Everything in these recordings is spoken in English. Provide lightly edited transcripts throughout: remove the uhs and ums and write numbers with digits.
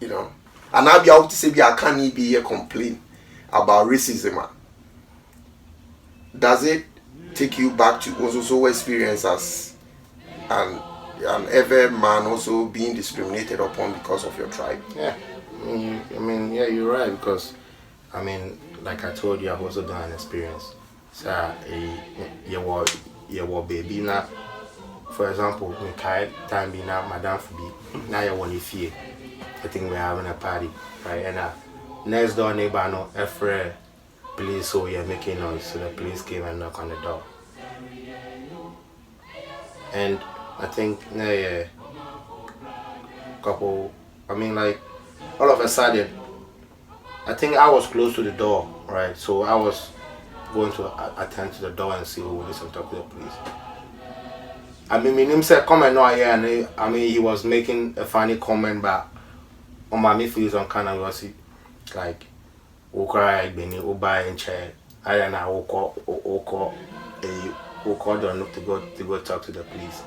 you know. And I'll be out to say, I can't be a complaint about racism. Does it take you back to also experience as an ever man also being discriminated upon because of your tribe? Yeah. I mean, yeah, you're right, because I mean, like I told you, I've also done an experience. So, you were baby now. For example, we time being now, Madame Fubi, now you want to fear. I think we're having a party, right? And next door neighbor, no, every police, so you're making noise, so the police came and knocked on the door. And I think, yeah, couple, I mean, like, all of a sudden, I think I was close to the door, right? So I was going to attend to the door and see who would listen, talk to the police. I mean, my name said, come and know here, and I mean, he was making a funny comment, but on my feels on kind of was like, "O cry, Benny, O buy and chair." I don't know, O call them to go talk to the police.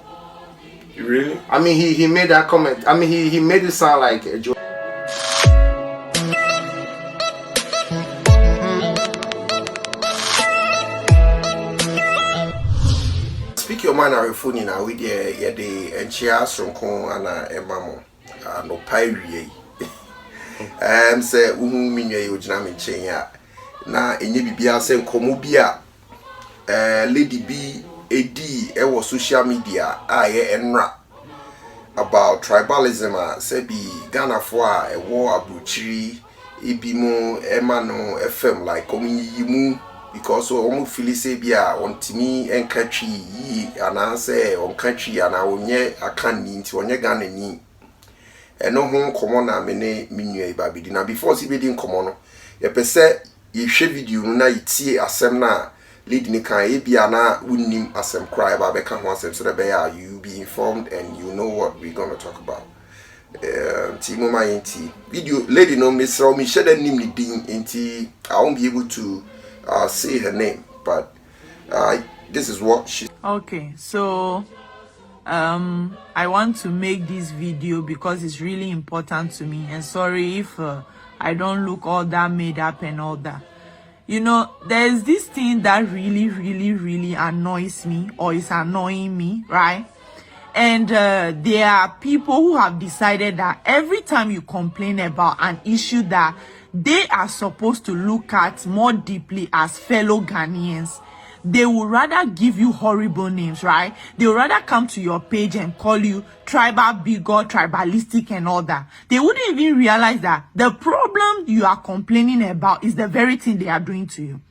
Really? I mean, he made that comment. I mean, he made it sound like a joke. Speak your mind our phone now with the and cheers from Con and Emamo no pyrie. Say, Umuminia, Ujinam Chenya. Na enye bibia se nkomo bia lady B AD was social media enra about tribalism say bi Ghana for a war abuchiri ebimo emano FM like komiyimu because omo feel say bia ontimi enkatwi yi ana say on country ana onye akan ni nti onye Ghana ni eno ho nkomo na me ne minua ibabidi na before si bedi nkomo no ye pese ye hwe video no na yitie asem na lead ni kan e bia na unnim asem cry ba beka ho asem so that you be informed and you know what we're going to talk about. Timo Mayenti video lady no me so me share nim ni din enti I won't be able to say her name, but this is what she. Okay, so I want to make this video because it's really important to me, and sorry if I don't look all that made up and all that. You know, there's this thing that really annoys me, or is annoying me, right? And there are people who have decided that every time you complain about an issue that they are supposed to look at more deeply as fellow Ghanaians, they would rather give you horrible names, right? They would rather come to your page and call you tribal bigot, tribalistic and all that. They wouldn't even realize that the problem you are complaining about is the very thing they are doing to you.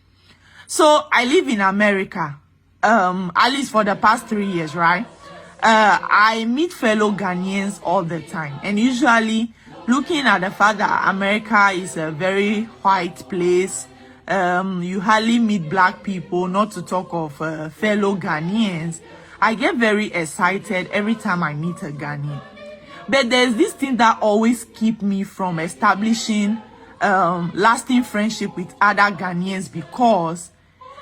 So I live in America, at least for the past 3 years, right? I meet fellow Ghanaians all the time, and usually looking at the fact that America is a very white place, you hardly meet black people, not to talk of fellow Ghanaians. I get very excited every time I meet a Ghanaian. But there's this thing that always keep me from establishing lasting friendship with other Ghanaians, because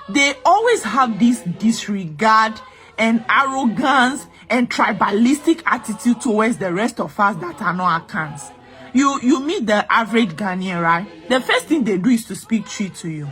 they always have this disregard and arrogance and tribalistic attitude towards the rest of us that are not Akans. You meet the average Ghanaian, right? The first thing they do is to speak Twi to you.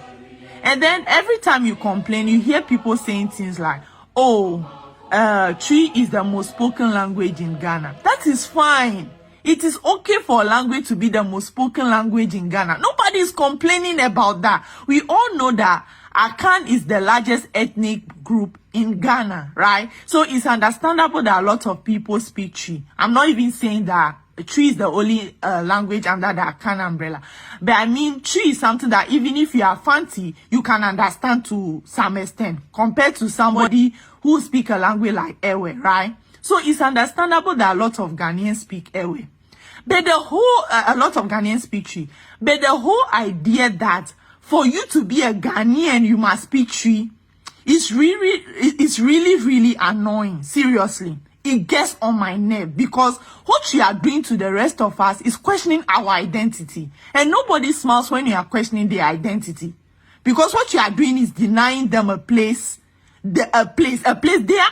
And then every time you complain, you hear people saying things like, oh, Twi is the most spoken language in Ghana. That is fine. It is okay for a language to be the most spoken language in Ghana. Nobody is complaining about that. We all know that Akan is the largest ethnic group in Ghana, right? So it's understandable that a lot of people speak Twi. I'm not even saying that Twi is the only language under the Akan umbrella. But I mean, Twi is something that even if you are fancy, you can understand to some extent compared to somebody who speak a language like Ewe, right? So it's understandable that a lot of Ghanaians speak Ewe. But the whole, a lot of Ghanaians speak Twi. But the whole idea that for you to be a Ghanaian, you must speak Twi, it's really annoying. Seriously. It gets on my nerve, because what you are doing to the rest of us is questioning our identity. And nobody smiles when you are questioning their identity, because what you are doing is denying them a place their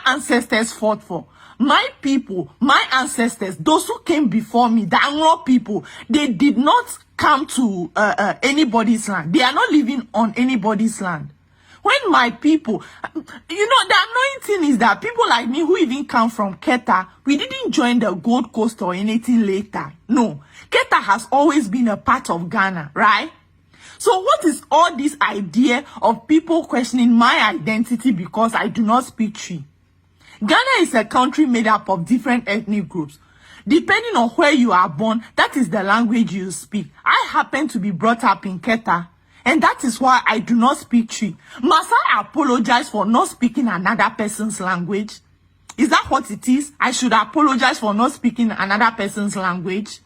ancestors fought for. my people, my ancestors, those who came before me, the Anglo people, they did not come to anybody's land. They are not living on anybody's land. When my people, you know, the annoying thing is that people like me who even come from Keta, we didn't join the Gold Coast or anything later. No, Keta has always been a part of Ghana, right? So what is all this idea of people questioning my identity because I do not speak Twi? Ghana is a country made up of different ethnic groups. Depending on where you are born, that is the language you speak. I happen to be brought up in Keta, and that is why I do not speak Twi. Must I apologize for not speaking another person's language? Is that what it is? I should apologize for not speaking another person's language?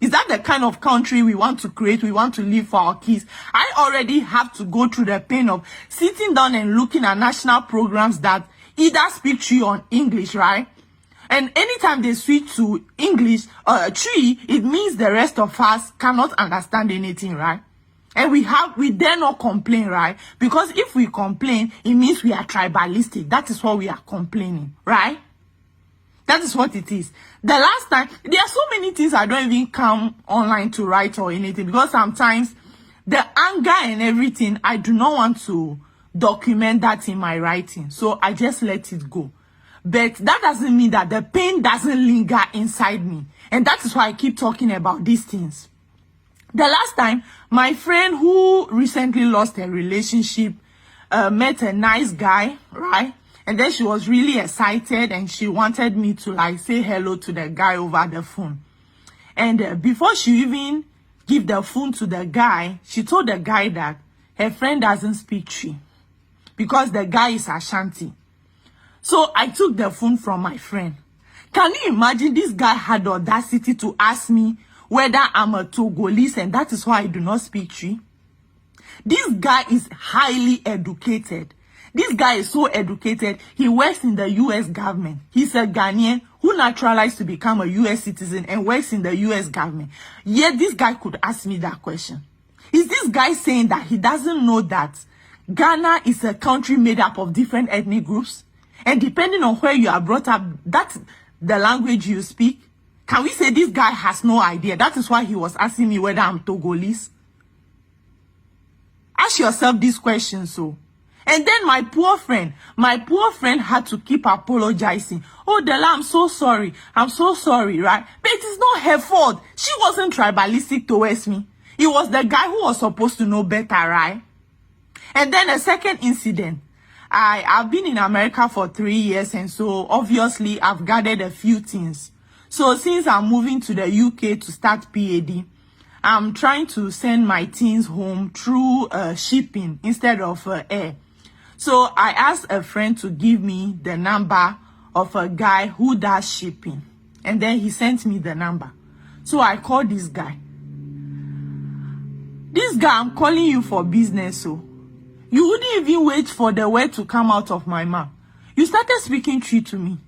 Is that the kind of country we want to create, we want to live for our kids? I already have to go through the pain of sitting down and looking at national programs that either speak Twi or English, right? And anytime they switch to English, Twi, it means the rest of us cannot understand anything, right? And we dare not complain, right? Because if we complain, it means we are tribalistic. That is what we are complaining, right? That is what it is. The last time, there are so many things I don't even come online to write or anything, because sometimes the anger and everything, I do not want to document that in my writing. So I just let it go. But that doesn't mean that the pain doesn't linger inside me. And that is why I keep talking about these things. The last time, my friend who recently lost her relationship met a nice guy, right? And then she was really excited and she wanted me to like say hello to the guy over the phone. And before she even give the phone to the guy, she told the guy that her friend doesn't speak Twi because the guy is Ashanti. So I took the phone from my friend. Can you imagine this guy had the audacity to ask me whether I'm a Togolese and that is why I do not speak Twi? This guy is highly educated. This guy is so educated. He works in the U.S. government. He's a Ghanaian who naturalized to become a U.S. citizen and works in the U.S. government. Yet this guy could ask me that question. Is this guy saying that he doesn't know that Ghana is a country made up of different ethnic groups? And depending on where you are brought up, that's the language you speak? Can we say this guy has no idea? That is why he was asking me whether I'm Togolese. Ask yourself this question, so. And then my poor friend had to keep apologizing. Oh, Della, I'm so sorry, right? But it is not her fault. She wasn't tribalistic towards me. It was the guy who was supposed to know better, right? And then a second incident. I've been in America for 3 years, and so obviously I've gathered a few things. So since I'm moving to the UK to start PAD, I'm trying to send my things home through shipping instead of air. So I asked a friend to give me the number of a guy who does shipping. And then he sent me the number. So I called this guy. This guy, I'm calling you for business, so. You wouldn't even wait for the word to come out of my mouth. You started speaking Twi to me.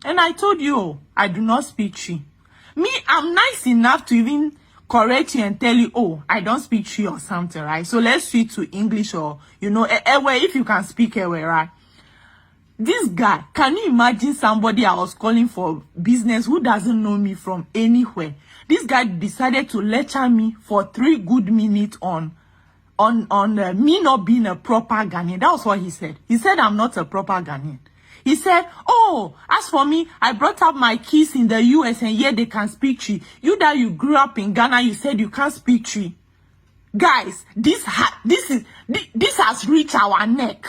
And I told you, oh, I do not speak Twi. Me, I'm nice enough to even correct you and tell you, oh, I don't speak Twi or something, right? So let's switch to English or, you know, Ewe, if you can speak Ewe, right? This guy, can you imagine somebody I was calling for business who doesn't know me from anywhere? This guy decided to lecture me for 3 good minutes on me not being a proper Ghanaian. That was what he said. He said I'm not a proper Ghanaian. He said, oh, as for me, I brought up my kids in the US and yet they can speak Twi. You that you grew up in Ghana, you said you can't speak Twi. Guys, this has reached our neck.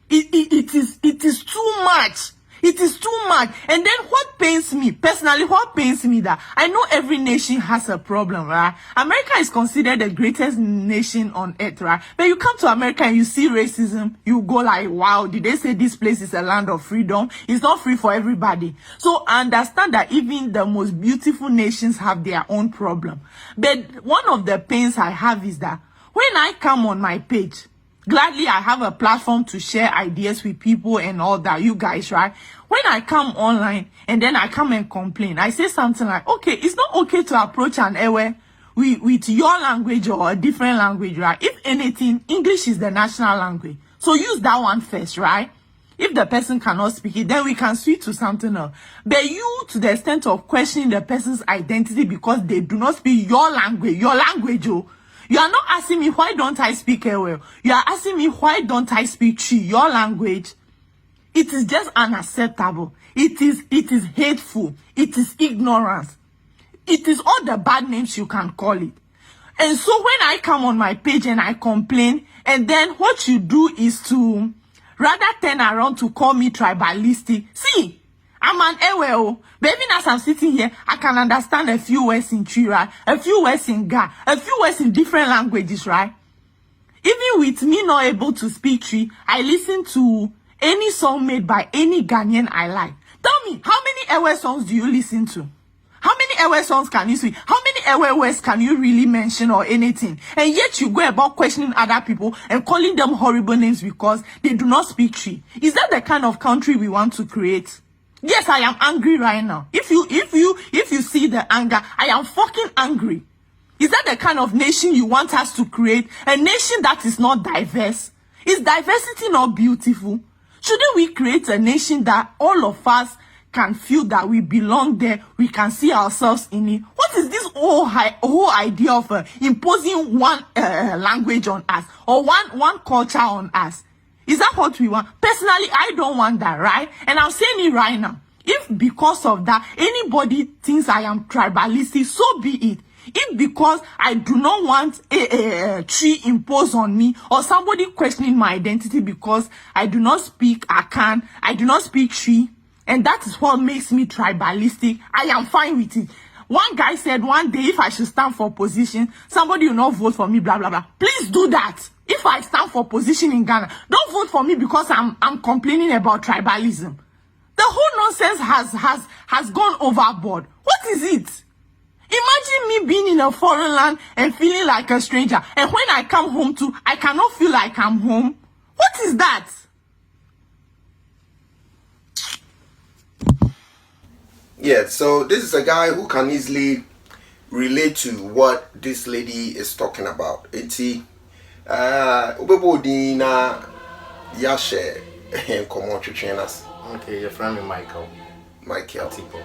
It is too much. It is too much. And then what pains me, personally, that I know every nation has a problem, right? America is considered the greatest nation on earth, right? But you come to America and you see racism, you go like, wow, did they say this place is a land of freedom? It's not free for everybody. So I understand that even the most beautiful nations have their own problem. But one of the pains I have is that when I come on my page, gladly, I have a platform to share ideas with people and all that, you guys, right? When I come online and then I come and complain, I say something like, okay, it's not okay to approach an Ewe with your language or a different language, right? If anything, English is the national language. So use that one first, right? If the person cannot speak it, then we can switch to something else. But you, to the extent of questioning the person's identity because they do not speak your language, oh. You are not asking me why don't I speak well. You are asking me why don't I speak Chi, your language. It is just unacceptable. It is hateful. It is ignorance. It is all the bad names you can call it. And so when I come on my page and I complain, and then what you do is to rather turn around to call me tribalistic. See, I'm an Eweo. But even as I'm sitting here, I can understand a few words in Twi, right? A few words in Ga, a few words in different languages, right? Even with me not able to speak Twi, I listen to any song made by any Ghanaian I like. Tell me, how many Ewe songs do you listen to? How many Ewe songs can you speak? How many Ewe words can you really mention or anything? And yet you go about questioning other people and calling them horrible names because they do not speak Twi. Is that the kind of country we want to create? Yes, I am angry right now. If you see the anger, I am fucking angry. Is that the kind of nation you want us to create? A nation that is not diverse? Is diversity not beautiful? Shouldn't we create a nation that all of us can feel that we belong there, we can see ourselves in it? What is this whole idea of imposing one language on us or one culture on us? Is that what we want? Personally, I don't want that, right? And I'm saying it right now. If because of that, anybody thinks I am tribalistic, so be it. If because I do not want a tree imposed on me or somebody questioning my identity because I do not speak Akan, I do not speak tree, and that is what makes me tribalistic, I am fine with it. One guy said one day if I should stand for position, somebody will not vote for me, blah, blah, blah. Please do that. If I stand for position in Ghana, don't vote for me because I'm complaining about tribalism. The whole nonsense has gone overboard. What is it? Imagine me being in a foreign land and feeling like a stranger. And when I come home too, I cannot feel like I'm home. What is that? Yeah, so this is a guy who can easily relate to what this lady is talking about. Eti, ubebo na yashe komo trainers. Okay, your friend is Michael. Michael Tipo.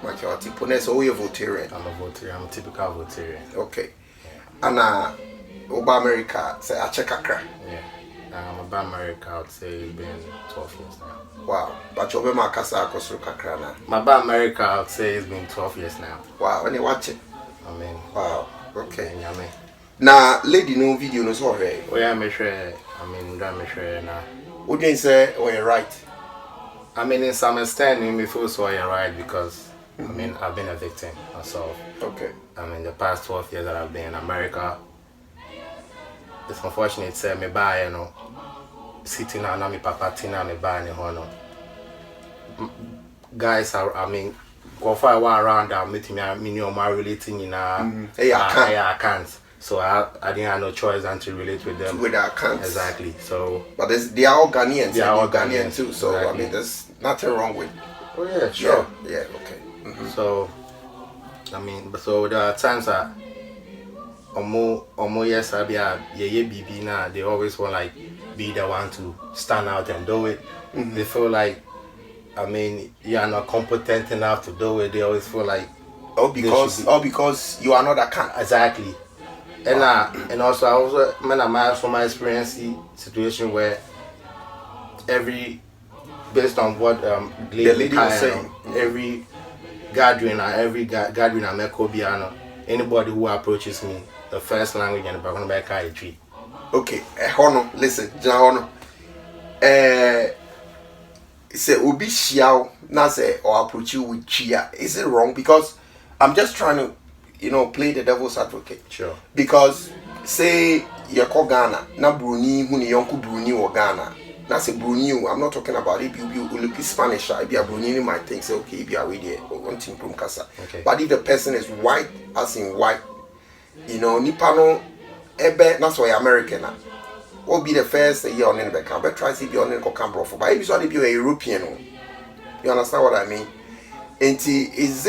Michael Tipo. So you're Votarian. I'm a Votarian. I'm a typical Votarian. Okay. And Oba America say Achekakra. Yeah. I'm about America. I would say it's been 12 years now. Wow. But you're my casa akosuru kakra na. My about America, I would say it's been 12 years now. Wow. When you watch it. I mean. Wow. Okay. Yeah, I mean. Now, lady, no video no so hey. Oh yeah, I'm sure. I mean, I'm sure now. What do you say? Oh, you're right. I mean, in some extent, me feel so you're right because I mean, I've been a victim myself. Okay. I mean, the past 12 years that I've been in America, it's unfortunate to say me buy, you know, sitting down on me papa tina me buy any honor. Guys are, I mean, go for a while around that meeting me or my relating in Akans. So I didn't have no choice than to relate with them. With Akans. Exactly. So but they are all Ghanaians. They are all Ghanaian too. So exactly. I mean there's nothing wrong with. Oh yeah, sure. Yeah, okay. So I mean, so there are times that Omo yes I be BB now they always want like be the one to stand out and do it. They feel like I mean you are not competent enough to do it. They always feel like because you are not a can. Exactly. And and also I also from my experience situation where based on what the lady was saying, every gathering I make Kobiano, anybody who approaches me, the first language and the background back I treat. Okay, Hono, listen, Hono. Say Ubi Xiao na say or approach you with Chia. Is it wrong? Because I'm just trying to play the devil's advocate. Sure. Because say you're called Ghana, na Bruni, huni yonku Bruni or Ghana. That's a Bruni. I'm not talking about it. You look Spanish. If you are Bruni, might think say okay, if you are ready or wanting from Casa. Okay. But if the person is white, as in white, Nipano, ebe that's why American. What be the first year on in the camp? But try to be on in the camp, bro. But if you want to be a European, you understand what I mean? And is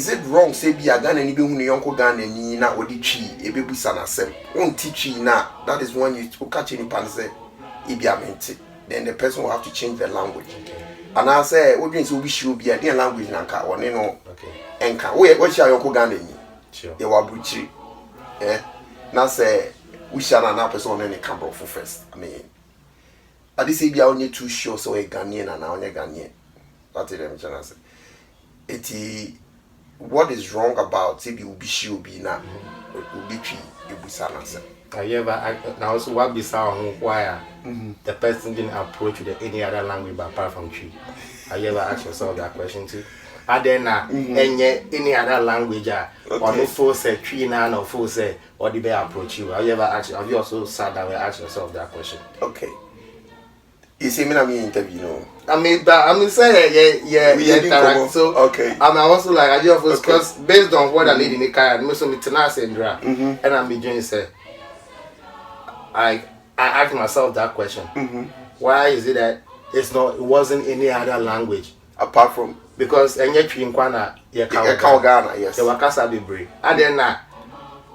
it wrong say be a Ghana ni be hunu yonko Ghana ni na odi chi e be busa na sem won teach na that is when you catch any pan say ibiamente, then the person will have to change the language. And I say, what means we should be a different language in Anka or no? Okay. Enka, what shall you go Ghana? Sure. You are Buchi. Eh? Now say, we shall not person any camera for first. I mean, I this be only two shows so a Ghanaian and only Ghanaian. That's it, I'm trying to say. It what is wrong about Tibi Ubishi Ubi now? Ubichi Ubusana. Now also what be sound why the person didn't approach with any other language but apart from tree. Have you ever asked yourself that question too? Are there any other language or no force say tree now no force say or the bear approach you? Have you also sat down and asked yourself that question? Okay. You see me na me interview no. I mean say yeah. So okay. I'm also like I just because based on what I need in the car, most of me tonight and I'm be doing say I asked myself that question. Why is it that it wasn't any other language apart from because any tree in Ghana Ghana, yes. The Wakasa be brave. And then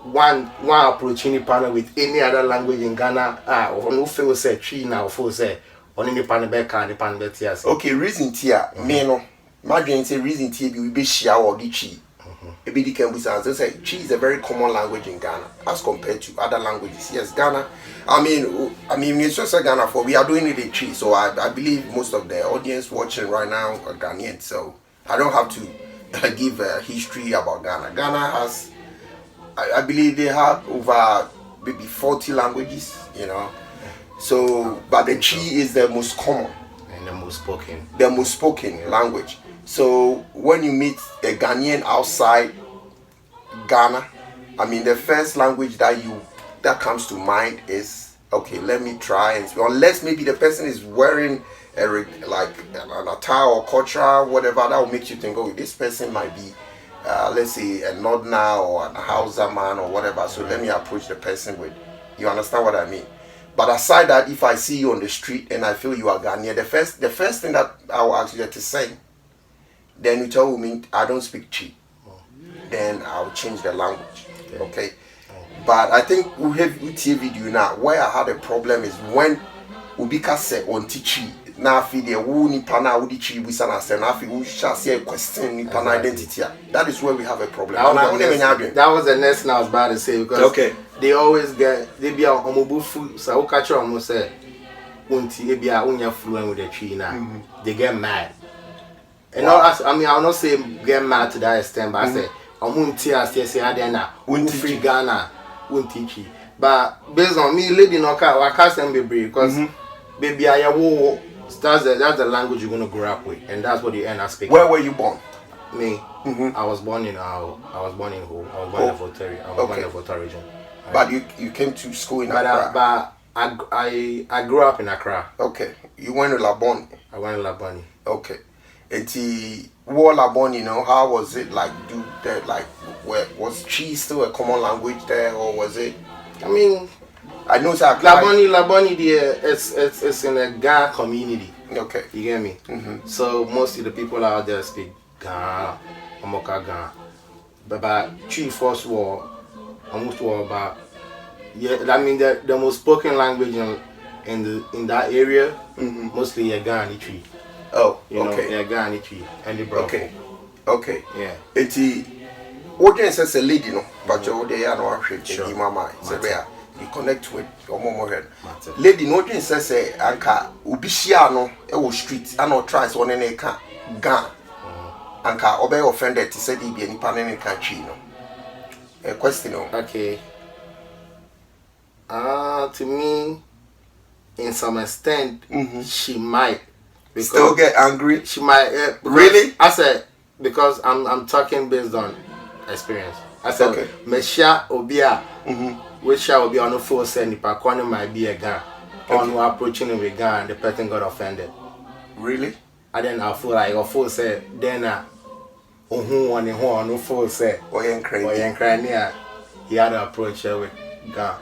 one approaching partner with any other language in Ghana or no feel say tree now for say on any partner back and the partner tears. Okay, reason tia me no. Imagine say reason tia be share or the tree. Maybe can be say Chi is a very common language in Ghana as compared to other languages. Yes, Ghana. I mean, it's just Ghana for we are doing it in Chi, so I believe most of the audience watching right now are Ghanaian. So I don't have to give a history about Ghana. Ghana has, I believe they have over maybe 40 languages. You know, so but the Chi is the most common and the most spoken language. So when you meet a Ghanaian outside Ghana, I mean the first language that comes to mind is okay. Let me try and speak. Unless maybe the person is wearing like an attire or culture, whatever that will make you think, oh, this person might be, let's say a Northerner or a Hausa man or whatever. So let me approach the person with. You understand what I mean? But aside that, if I see you on the street and I feel you are Ghanaian, the first thing that I will ask you to say. Then you tell me I don't speak Chi. Then I'll change the language. Okay. But I think we have TV video now. Where I had a problem is when Ubika said on Chi. Now feed the woo ni pana udi Chi we sana say now we shall see a question ni pana identity. That is where we have a problem. That was the next thing I was about to say because they always they be on omobufu so we catch on say unti e bia unya fluent with the Chi now. They get mad. And I mean, I'll not say get mad to that extent, but I say, I won't tear, say, I don't free Ghana, won't teach you. But based on me, lady, no car, I can't be brave because, baby, that's the language you're going to grow up with, and that's what you end up speaking. Where were you born? Me, I was born in Ho. I was born in Volta region. But you came to school in Accra? But I grew up in Accra. Okay. You went to Laboni? I went to Laboni. Okay. War Labon, you know, how was it like? Was Chi still a common language there, or was it? I mean, I know that Laboni, it's in a Ga community. Okay, you get me. So most of the people out there speak Ga, Omoka Ga. But Chi first war, almost war about I mean the most spoken language in that area, mostly a Ga and Chi. Oh, you okay. Know, Ghanaian Tribes and the Bravo. Okay. Yeah. What you say, lady, no, but you they are no sure. Mama, you connect with your mom head. Lady, no, you say, Anka, Ubishiano, ewo street, I know tries on any can, Gan. Anka, obey offended to say, be any pan in country, no. A question, okay. To me, in some extent, she might. Because still get angry? She might really? I said because I'm talking based on experience. I said okay. Mesha Obia which shall be on the full send if I might be a gun. On approaching him with gun, the person got offended. Really? And then I feel like a full say then who on no full say he had to approach her with gun.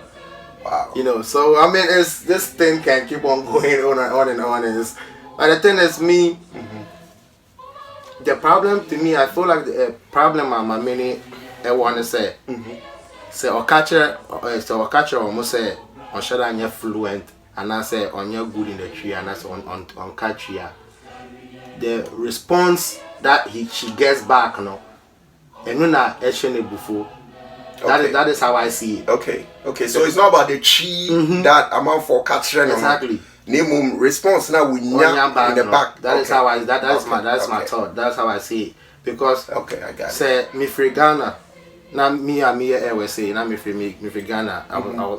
Wow. You know, so I mean it's this thing can keep on going on and on and it's but the thing is me, the problem to me, I feel like the problem I'm I want to say, so or catcher almost say, or should I fluent and I say on your good in the tree, and that's on catch tree, the response that she gets back, no, and when I action it before. That is how I see it. Okay. So it's not about the tree that amount for catching. Exactly. Name response now we in the back. That is how I. That's my thought. That's how I see it. Because I got it. Say me free Ghana. Now me Ewe say. Now me free Ghana.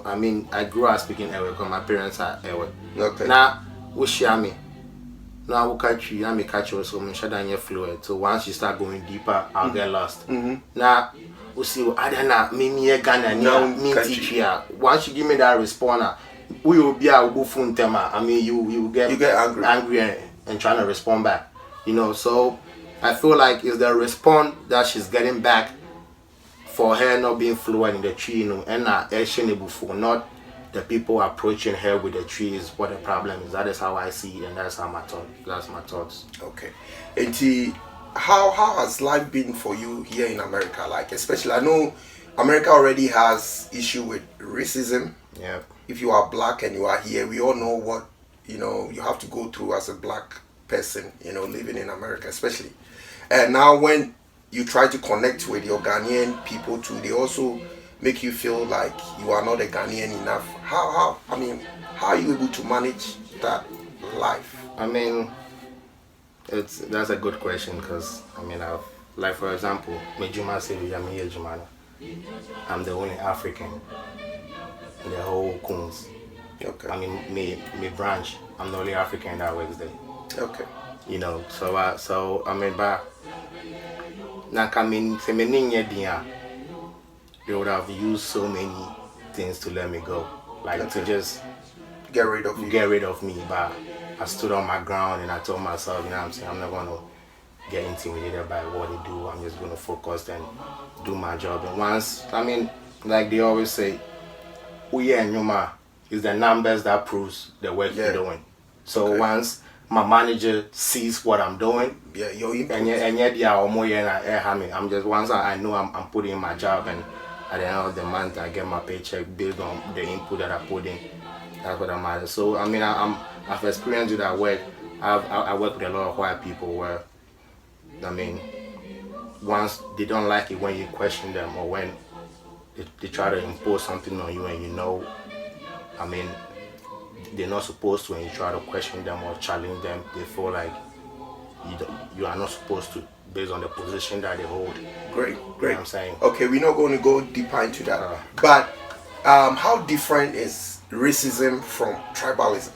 I mean I grew up speaking Ewe because my parents are Ewe. Okay. Now we share me. Now I will catch you. Now me catch you. So me shut down your fluid. So once you start going deeper, I'll get lost. Now. We see other na me Ghana me teach here. Once you give me that response, we will be able to phone them. I mean, you get angry and trying to respond back. You know, so I feel like it's the response that she's getting back for her not being fluent in the tree, you know, and not before, not the people approaching her with the trees. What the problem is. That is how I see it, and that's how that's my thoughts. Okay, and how has life been for you here in America? Like, especially, I know America already has issue with racism. Yeah. If you are black and you are here, we all know what you have to go through as a black person, living in America, especially. And now when you try to connect with your Ghanaian people too, they also make you feel like you are not a Ghanaian enough. How are you able to manage that life? I mean, that's a good question, because I mean, like for example, I'm the only African in the whole Akans. Okay. I mean, me branch, I'm the only African that works there. Okay. So I mean, but now coming, they would have used so many things to let me go, like to just get rid of me, but I stood on my ground and I told myself, I'm saying, I'm not going to get intimidated by what they do. I'm just going to focus and do my job. And once, I mean, like they always say, we and Yuma is the numbers that proves the work you're doing. So once my manager sees what I'm doing, I'm just, once I know I'm putting in my job, and at the end of the month I get my paycheck based on the input that I put in. That's what I'm at. So I mean, I've experienced it at work. I work with a lot of white people where, I mean, once they don't like it when you question them, or when they try to impose something on you, and I mean, they're not supposed to, and you try to question them or challenge them, they feel like you are not supposed to, based on the position that they hold. Great. You know what I'm saying? Okay, we're not going to go deeper into that. But how different is racism from tribalism?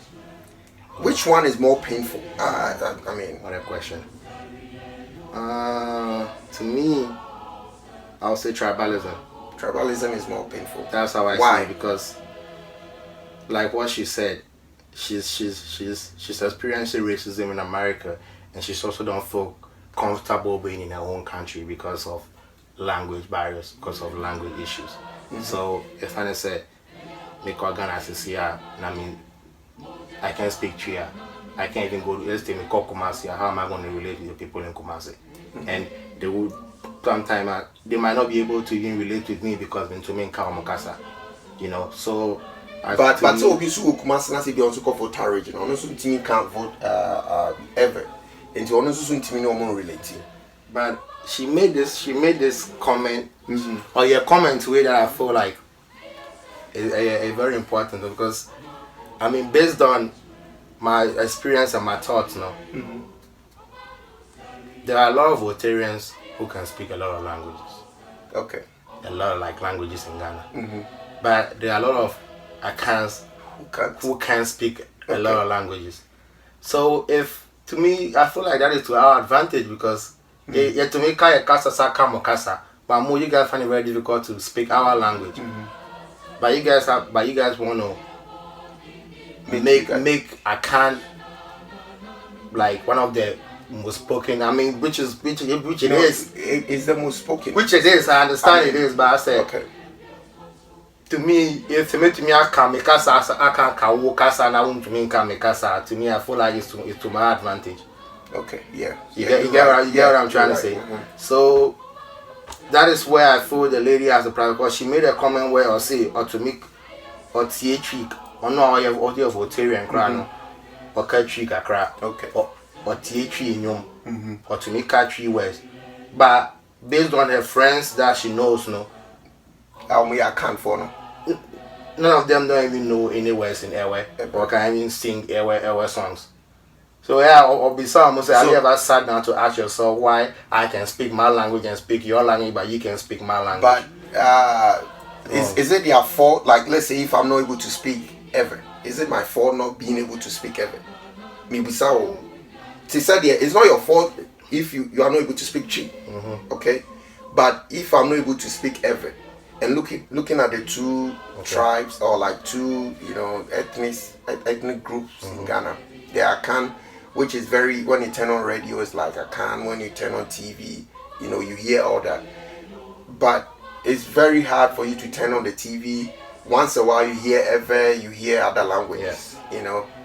Which one is more painful? I mean, what a question. To me, I would say tribalism. Tribalism is more painful. That's how I see it, because, like what she said, she's experiencing racism in America, and she's also don't feel comfortable being in her own country because of language barriers, because of language issues. So if I say, make Ghana here, I mean, I can't speak Tria. I can't even go to Kumasi. How am I going to relate with the people in Kumasi? And they would sometimes they might not be able to even relate with me because to me in Karamokasa, So, but so be so Kumasi na say be also for Tarage. No, so team can't vote ever. And you also team no more relating. But she made this comment, or your comment way that I feel like is a very important, because I mean, based on my experience and my thoughts, there are a lot of Rotarians who can speak a lot of languages. Okay. A lot of languages in Ghana. But there are a lot of Akans who can speak a lot of languages. So to me, I feel like that is to our advantage, because to me, kasa, but more you guys find it very difficult to speak our language. But you guys want to make Akan like one of the most spoken. I mean, which it is. It's the most spoken. Which it is. I understand it is, but I say, to me, if to me I can make us, I can kawo kasa, and I want to make kasa. To me, I feel like it's to my advantage. Okay. Yeah. You get what I'm trying to say. So that is where I feel the lady has a problem, because she made a comment where or to make or THE or no, I have audio of Otarian crown or country kakra, Okay. or tea in yum, or to make country words. But based on her friends that she knows, no, We are can for no. none of them don't even know any words in Ewe or can even sing Ewe songs. So yeah, or beside almost have you ever sat down to ask yourself why I can speak my language and speak your language, but you can speak my language? But is it their fault? Like, let's say if I'm not able to speak ever, is it my fault not being able to speak ever? Maybe so. It's not your fault if you are not able to speak Chi. Okay, but if I'm not able to speak ever, and looking at the two tribes or like two ethnic groups in Ghana, they are Akan, which is very, when you turn on radio it's like Akan, when you turn on TV, you hear all that. But it's very hard for you to turn on the TV. Once a while you hear other languages,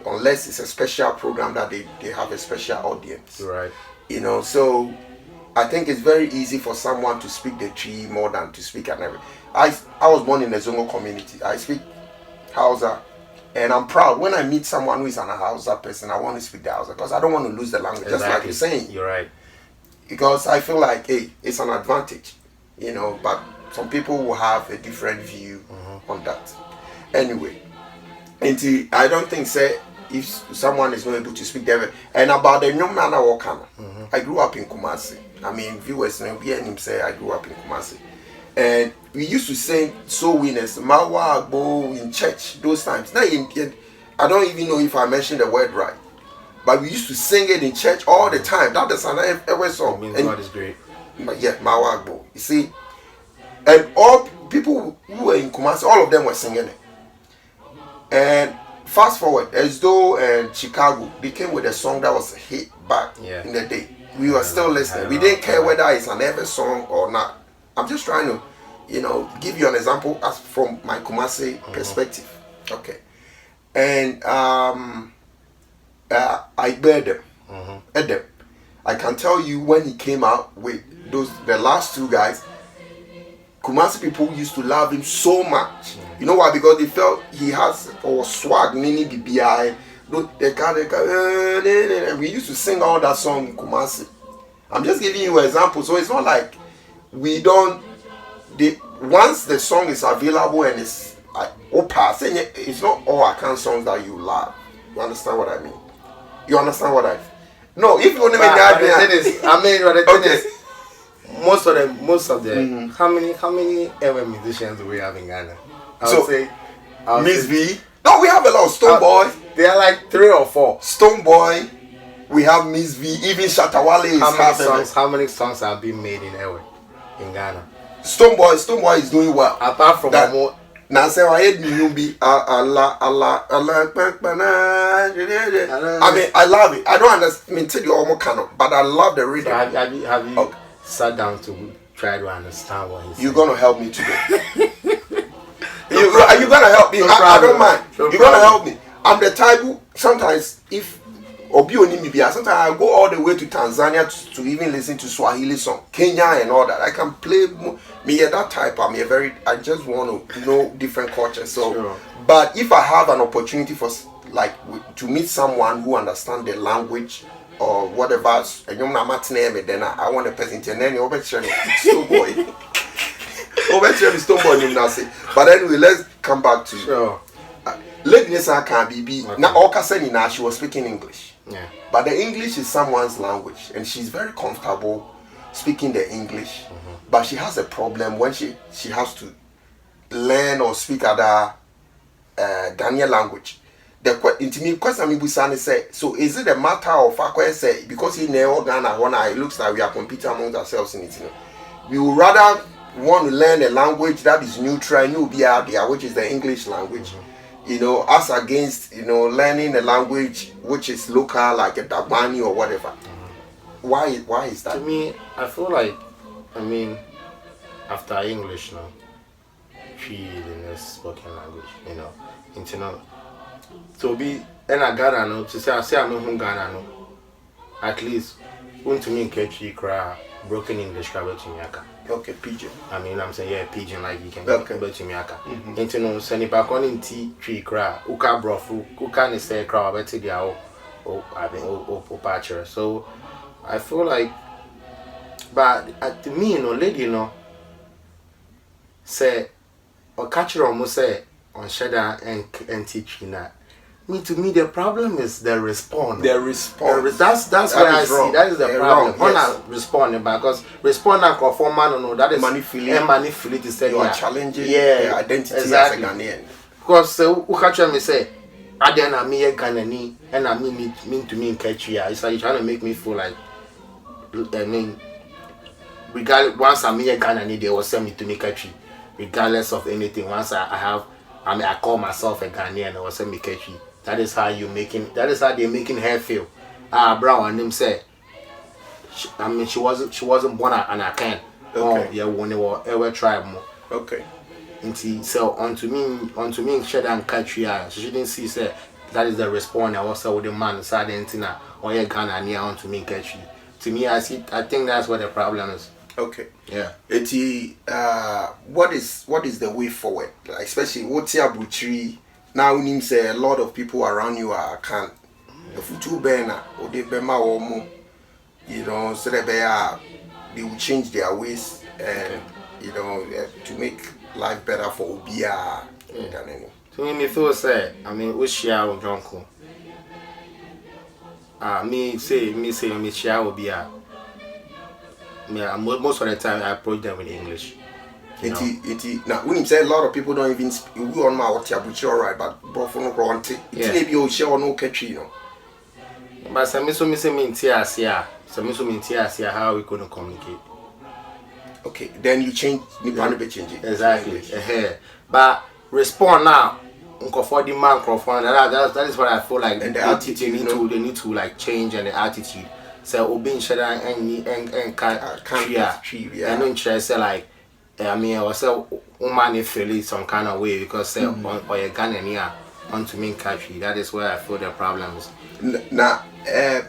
unless it's a special program that they have a special audience. Right. So I think it's very easy for someone to speak the Chi more than to speak another. I was born in the Zongo community. I speak Hausa, and I'm proud when I meet someone who is an Hausa person. I want to speak the Hausa because I don't want to lose the language. Exactly. Just like you're saying. You're right. Because I feel like, hey, it's an advantage, but some people will have a different view on that. Anyway, I don't think, say, if someone is not able to speak there, and about the new man I grew up in Kumasi. I mean, viewers know, say I grew up in Kumasi. And we used to sing so winners, Mawa Agbo in church those times. Now, I don't even know if I mentioned the word right. But we used to sing it in church all the time. That is an ever song. Means God is great. Yeah, Mawa Agbo. You see, and all people who were in Kumasi, all of them were singing it. And fast forward, as though Chicago became with a song that was a hit back in the day. We were still listening. We didn't care whether it's an ever song or not. I'm just trying to, give you an example as from my Kumasi perspective. Okay. And I bear them. Edem. I can tell you when he came out with the last two guys, Kumasi people used to love him so much. You know why? Because they felt he has swag, nini BBI. We used to sing all that song in Kumasi. I'm just giving you an example. So it's not like once the song is available and it's it's not all Akan songs that you love. You understand what I mean? You understand what No, if you want to make that the thing is, most of the how many ever musicians do we have in Ghana? I would say Miss V. No, we have a lot of Stone Boy. There are like 3 or 4. Stone Boy. We have Miss V. Even Shatawale is how many songs have been made in Ewe in Ghana? Stone Boy is doing well. Apart from that, more. Now say I heard you be Allah. I mean, I love it. I don't understand. Tell you almost cannot, but I love the rhythm. So have you sat down to try to understand what he's saying? You're gonna help me today. Are you gonna help me? I don't mind. You're gonna help me. I'm the type who sometimes sometimes I go all the way to Tanzania to even listen to Swahili song, Kenya and all that. I can play that type. I just want to know different cultures. So, sure. But if I have an opportunity to meet someone who understands the language or whatever, then I want a person to name Stone Boy. But anyway, let's come back to sure. Lady Nessa can be now all Kasani she was speaking English. Yeah. But the English is someone's language and she's very comfortable speaking the English. But she has a problem when she has to learn or speak other Ghanaian language. The question say, so is it a matter of say because in Ghana it looks like we are competing among ourselves in it. We would rather want to learn a language that is neutral and you'll be out there, which is the English language. As against, learning a language which is local, like a Dagbani or whatever. Why is that? To me, I feel like, after English now, she is the spoken language, internal. So be, and I Ghana no, to say I'm not Ghana no, at least, to me, catchy cry, broken English, Yaka. Okay, pigeon. I mean, I'm saying, yeah, pigeon, like you can Okay. go to Miaka. Into no, send it back on in tea tree cra, uka brofu, uka is say crowd, but the I mean, patcher. So I feel like, but to me, lady, say, or catcher almost say, on shadow and teaching that. To me, the problem is the response. The response. That's what I see. That is the problem. When yes. I respond, because respond and conform man, no, that is manipulate is you are challenging your identity exactly. as a Ghanaian. Because Ukacha me say, I then I'm a Ghanaian and I mean to me catch you. It's like you're trying to make me feel like, I mean, regardless, once I'm a Ghanaian, they will send me to me country, regardless of anything. Once I call myself a Ghanaian, they will send me country. That is how they're making her feel. Brown and him say, she wasn't born an Akan. Okay. Yeah, when they were ever tribe more. Okay. So onto me, shed and catch you. So she didn't see say that is the response. I was with the man sad antenna or yeah Ghana near onto me catch you. To me, I think that's what the problem is. Okay. Yeah. What is the way forward? Like, especially what's your butchery? Now we say a lot of people around you are can the futu bena or they bema or more, so they will change their ways and to make life better for Obia than any. So when you feel say, I mean, we share with Jonko. Me share Obia. Most of the time I approach them in English. Now when you say a lot of people don't even speak, we on my what alright, but brofono granted it may be o share or no catchy, But some me tia how we gonna communicate. Okay, then you change change it. Exactly. But respond now. For the man that is what I feel like. And the attitude they need to like change and the attitude. So obeying shada and can't and don't try say like I mean I was say woman feel some kind of way because say or a Ghanaian want to mean country. That is where I feel the problem is. Now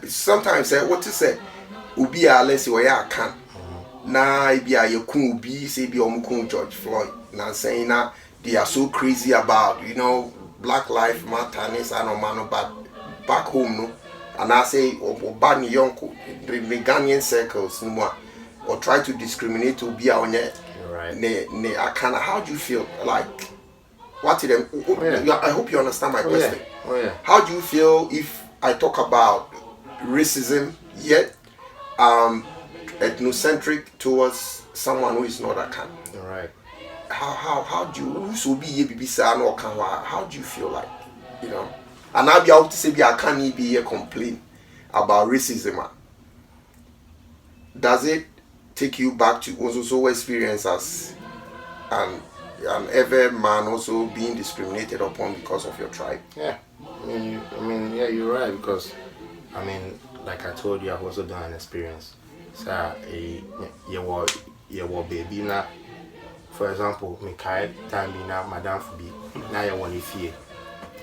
sometimes what to say ubi unless you are can na ibia you could be say be George Floyd now saying that they are so crazy about Black Lives Matter and but back home no and I say bad young the Ghanaian circles no more or try to discriminate to be on it. Right. How do you feel like what to them? I hope you understand my question. Yeah. How do you feel if I talk about racism yet ethnocentric towards someone who is not Akan? Right. How do you so be how do you feel like and I'll be able to say I can't be here complain about racism? Does it take you back to also experience as an ever man also being discriminated upon because of your tribe? Yeah. I mean yeah, you're right because I mean like I told you I've also done an experience. So you were baby now. For example, me kai time be now madam for be now you want to fear.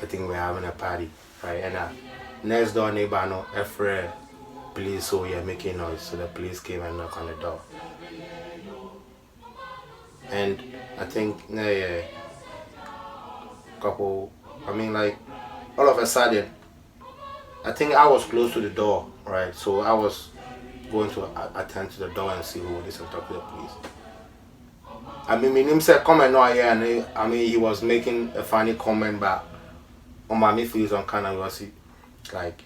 I think we're having a party, right? And next door neighbor no afraid police so you're making noise. So the police came and knocked on the door. And I think couple I mean like all of a sudden I think I was close to the door, right? So I was going to attend to the door and see who this and talk to the police. I mean, him said comment no here, and I mean he was making a funny comment, but on my feels on kind of was like,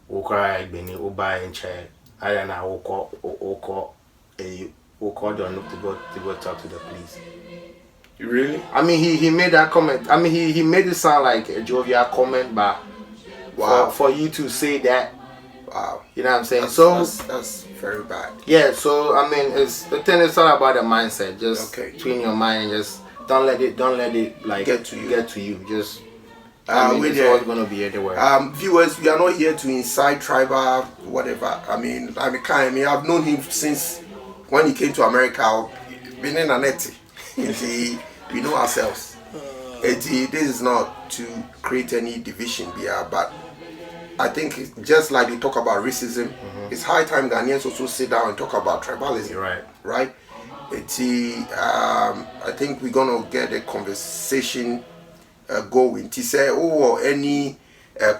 "Ukra Beni Uba in chair." I don't know who called to go talk to the police. Really? I mean, he made that comment. I mean, he made it sound like a jovial comment, but wow, for you to say that. Wow. You know what I'm saying? That's very bad. Yeah, so I mean the thing is all about the mindset. Just train your mind and just don't let it like get to you. Just it's always gonna be everywhere. Viewers, we are not here to incite tribal whatever. I mean I've known him since when he came to America. Been in a net. We know ourselves. This is not to create any division here, but I think just like they talk about racism, it's high time Ghanaians also sit down and talk about tribalism. You're right. Right? I think we're gonna get a conversation going. To say, or any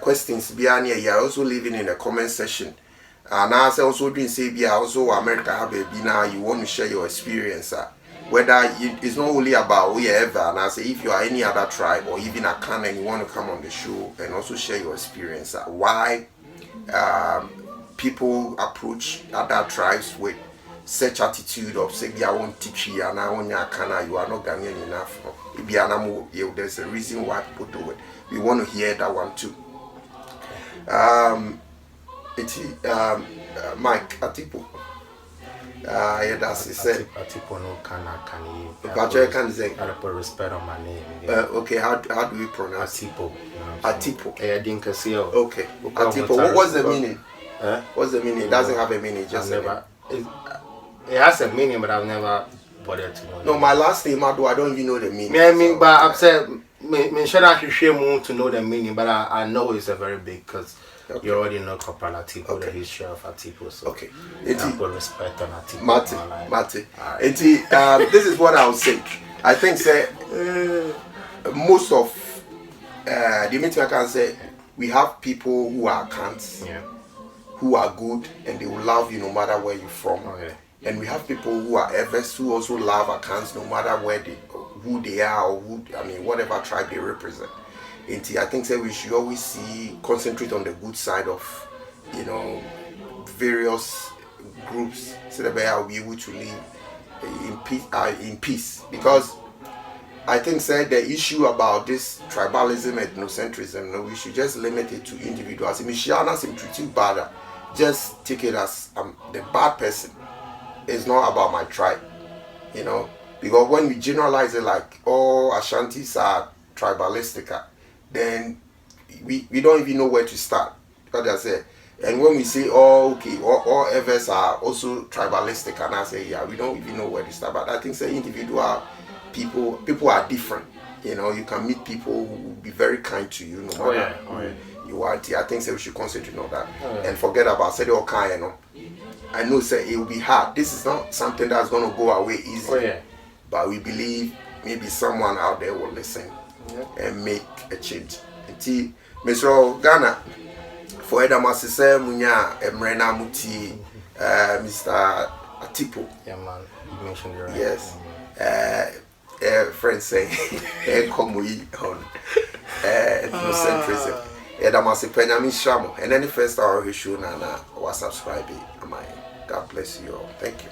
questions behind here, you're also living in the comment section. And I also doing say, be also America have a now you want to share your experience. Whether it's not only about wherever, and I say if you are any other tribe or even Akans and you want to come on the show and also share your experience, why people approach other tribes with such attitude of say, I want teach and I want Akana, you are not Ghanaian enough. There's a reason why people do it. We want to hear that one too. Mike Atipo. Yeah, that's it. Said Atipo no can you. But I can say. I put respect on my name. Okay, how do we pronounce Atipo? Atipo. Okay. Atipo. What's the meaning? What's the meaning? It doesn't have a meaning. Just never. It has a meaning, but I've never bothered to know. No, my last name, I don't even know the meaning. I mean, but I've said, sure I should share more to know the meaning, but I know it's a very big because. Okay. You already know Corporal Atipo, the history of Atipo, so okay. I put respect on Atipo. Mate. This is what I would say. I think say most of the meeting I can say we have people who are Akans, who are good and they will love you no matter where you're from. Okay. And we have people who are Evers who also love Akans no matter who they are or whatever tribe they represent. I think that we should always concentrate on the good side of, various groups so that we will be able to live in peace. Because I think that the issue about this tribalism, ethnocentrism, we should just limit it to individuals. Just take it as the bad person. It's not about my tribe, because when we generalize it like all Ashantis are tribalistic, then we don't even know where to start. What I say, and when we say, all Evers are also tribalistic, and I say, we don't even know where to start. But I think say individual people are different. You can meet people who will be very kind to you no matter you are. I think say we should concentrate on that and forget about say all kind. I know say it will be hard. This is not something that's gonna go away easy. But we believe maybe someone out there will listen. And make a change. Mr. Ghana, for Edama Sise Munya, Emrena Muti, Mr. Atipo. Yeah, man, you mentioned it right. Yes. Friends say, come we on ethnocentrism. Edama Sipenya Mishamo. And then the first hour we show Nana was subscribing. God bless you all. Thank you.